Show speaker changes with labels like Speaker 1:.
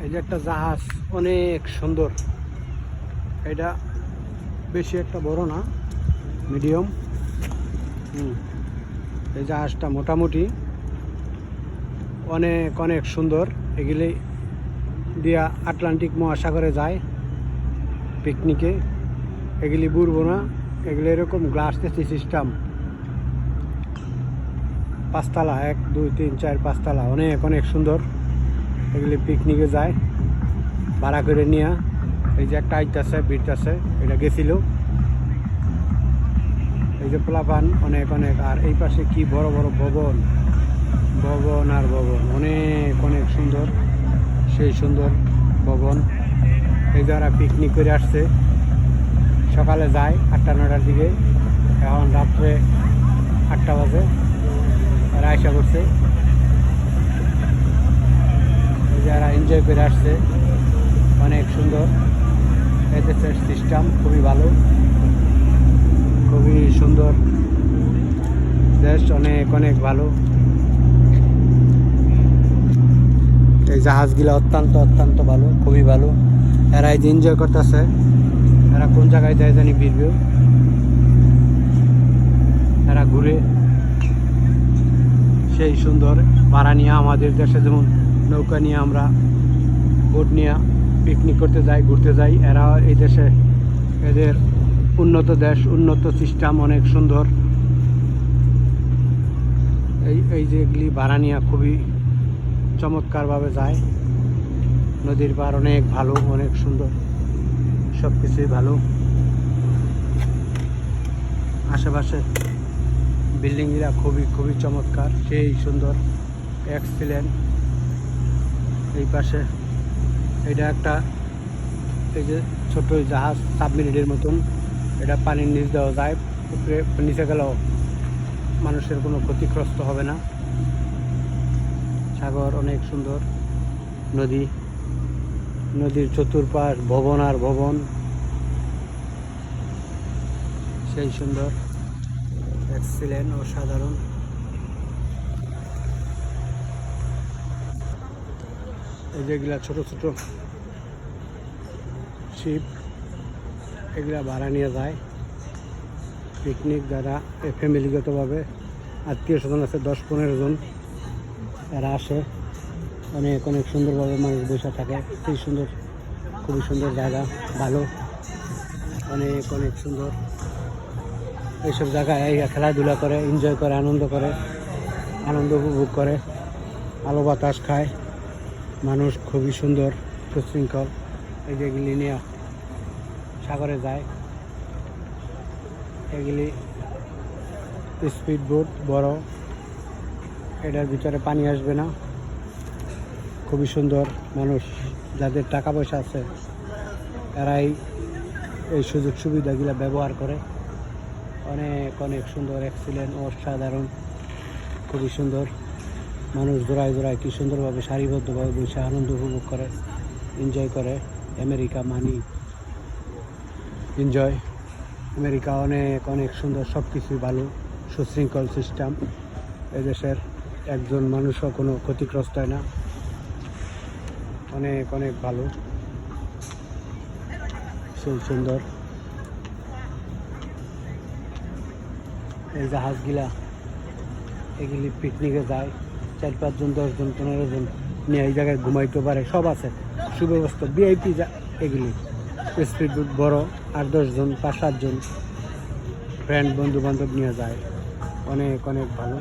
Speaker 1: এই যে একটা জাহাজ অনেক সুন্দর, এটা বেশি একটা বড় না, মিডিয়াম। এই জাহাজটা মোটামুটি অনেক অনেক সুন্দর। এগুলি দিয়া আটলান্টিক মহাসাগরে যায় পিকনিকে। এগুলি বুড়বো না, এগুলি এরকম গ্লাস সিস্টেম, 5 তলা, 1 2 3 4 5 তলা, অনেক অনেক সুন্দর। এগুলি পিকনিকে যায় ভাড়া করে নিয়ে। এই যে একটা আইতাছে বিরতাছে, এটা গেছিল। এই যে পোলাপান অনেক অনেক। আর এই পাশে কি বড় বড় ভবন, ভবন আর ভবন, অনেক অনেক সুন্দর, সেই সুন্দর ভবন। এই যারা পিকনিক করে আসছে, সকালে যায় 8টা 9টার দিকে, এখন রাত্রে 8টা বাজে এরা আশা করছে। যারা এনজয় করে আসছে, অনেক সুন্দর। এদের সিস্টেম খুবই ভালো, খুবই সুন্দর দেশ, অনেক অনেক ভালো। এই জাহাজগুলো অত্যন্ত অত্যন্ত ভালো, খুবই ভালো। এরা এই যে এনজয় করতেছে। এরা কোন জায়গায় যায় জানি ভিড়বে, এরা ঘুরে, সেই সুন্দর। ভাড়া নিয়ে আমাদের দেশে যেমন নৌকা নিয়ে আমরা বোট নিয়ে পিকনিক করতে যাই, ঘুরতে যাই, এরা এই দেশে, এদের উন্নত দেশ, উন্নত সিস্টেম, অনেক সুন্দর। এই যেগুলি ভাড়া নিয়ে খুবই চমৎকারভাবে যায়। নদীর পার অনেক ভালো, অনেক সুন্দর, সব কিছুই ভালো। আশেপাশে বিল্ডিংগুলা খুবই খুবই চমৎকার, সেই সুন্দর, এক্সিলেন্ট। এই পাশে এটা একটা, এই যে ছোট জাহাজ, সাবমেরিনের মতন, এটা পানির নিচ দেওয়া যায়, উপরে নিচে গেলেও মানুষের কোনো ক্ষতিগ্রস্ত হবে না। সাগর অনেক সুন্দর, নদী, নদীর চতুর্পাশ ভবন আর ভবন, সেই সুন্দর, এক্সিলেন্ট, অসাধারণ। এই যেগুলা ছোট ছোট শিপ, এগুলা ভাড়া নিয়ে যায় পিকনিক। যারা ফ্যামিলিগতভাবে আত্মীয় স্বজন আছে 10-15 জন, এরা আসে। অনেক অনেক সুন্দরভাবে মানুষ বসে থাকে, সেই সুন্দর, খুবই সুন্দর জায়গা, ভালো, অনেক অনেক সুন্দর। এইসব জায়গায় খেলাধুলা করে, এনজয় করে, আনন্দ করে, আনন্দ উপভোগ করে, আলো বাতাস খায় মানুষ, খুবই সুন্দর, সুশৃঙ্খল। এই যেগুলি নিয়ে সাগরে যায়, এগুলি স্পিড বোট, বড়, এটার ভিতরে পানি আসবে না, খুবই সুন্দর। মানুষ যাদের টাকা পয়সা আছে, এরাই এই সুযোগ সুবিধাগুলো ব্যবহার করে। অনেক অনেক সুন্দর, এক্সিলেন্ট, অসাধারণ, খুবই সুন্দর। মানুষ জোড়ায় জোড়ায় কি সুন্দরভাবে সারিবদ্ধভাবে বসে আনন্দ উপভোগ করে, এনজয় করে। আমেরিকা মানি এনজয়। আমেরিকা অনেক অনেক সুন্দর, সব কিছুই ভালো, সুশৃঙ্খল সিস্টেম। এদেশের একজন মানুষও কোনো ক্ষতিগ্রস্ত হয় না, অনেক অনেক ভালো, সেই সুন্দর। এই জাহাজগুলা, এগুলি পিকনিকে যায় 4-5 জন, 10 জন, 15 জন নিয়ে এই জায়গায় ঘুমাইতে পারে, সব আছে সুব্যবস্থা, ভিআইপি এগুলি। স্পিড বোট বড়, 8-10 জন, 5-7 জন ফ্রেন্ড বন্ধু বান্ধব নিয়ে যায়, অনেক অনেক ভালো।